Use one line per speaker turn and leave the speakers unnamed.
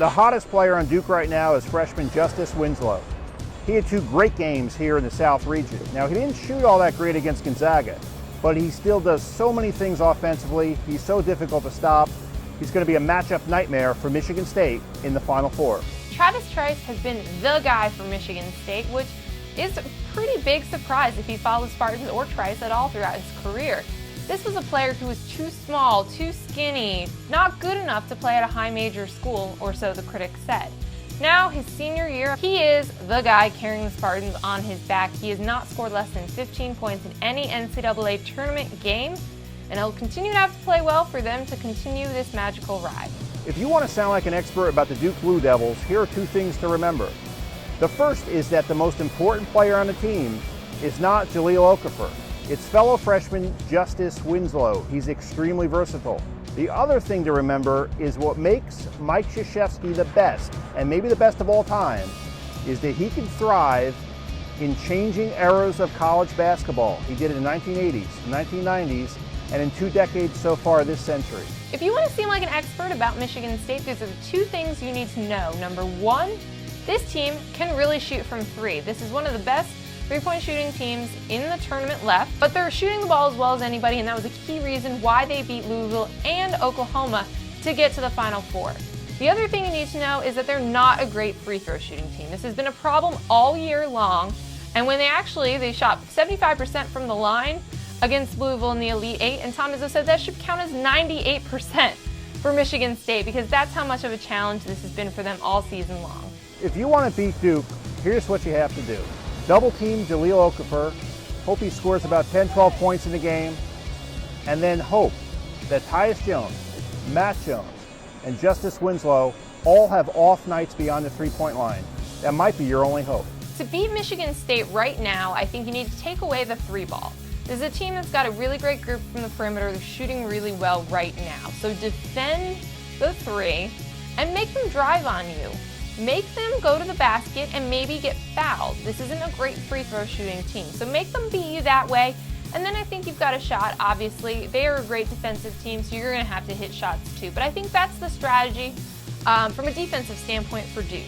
The hottest player on Duke right now is freshman Justice Winslow. He had 2 great games here in the South region. Now, he didn't shoot all that great against Gonzaga, but he still does so many things offensively. He's so difficult to stop. He's going to be a matchup nightmare for Michigan State in the Final Four.
Travis Trice has been the guy for Michigan State, which is a pretty big surprise if you follow the Spartans or Trice at all throughout his career. This was a player who was too small, too skinny, not good enough to play at a high major school, or so the critics said. Now, his senior year, he is the guy carrying the Spartans on his back. He has not scored less than 15 points in any NCAA tournament game, and he'll continue to have to play well for them to continue this magical ride.
If you want to sound like an expert about the Duke Blue Devils, here are 2 things to remember. The first is that the most important player on the team is not Jahlil Okafor. It's fellow freshman Justice Winslow. He's extremely versatile. The other thing to remember is what makes Mike Krzyzewski the best, and maybe the best of all time, is that he can thrive in changing eras of college basketball. He did it in the 1980s, 1990s, and in 2 decades so far this century.
If you want to seem like an expert about Michigan State, these are the 2 things you need to know. Number 1, this team can really shoot from 3. This is one of the best 3-point shooting teams in the tournament left, but they're shooting the ball as well as anybody, and that was a key reason why they beat Louisville and Oklahoma to get to the Final Four. The other thing you need to know is that they're not a great free throw shooting team. This has been a problem all year long, and when they shot 75% from the line against Louisville in the Elite Eight, and Tom Izzo said that should count as 98% for Michigan State, because that's how much of a challenge this has been for them all season long.
If you want to beat Duke, here's what you have to do. Double team Jahlil Okafor, hope he scores about 10-12 points in the game, and then hope that Tyus Jones, Matt Jones, and Justice Winslow all have off nights beyond the 3-point line. That might be your only hope.
To beat Michigan State right now, I think you need to take away the 3 ball. This is a team that's got a really great group from the perimeter. They're shooting really well right now. So defend the 3 and make them drive on you. Make them go to the basket and maybe get fouled. This isn't a great free throw shooting team, so make them beat you that way, and then I think you've got a shot. Obviously, they are a great defensive team, so you're going to have to hit shots too. But I think that's the strategy from a defensive standpoint for Duke.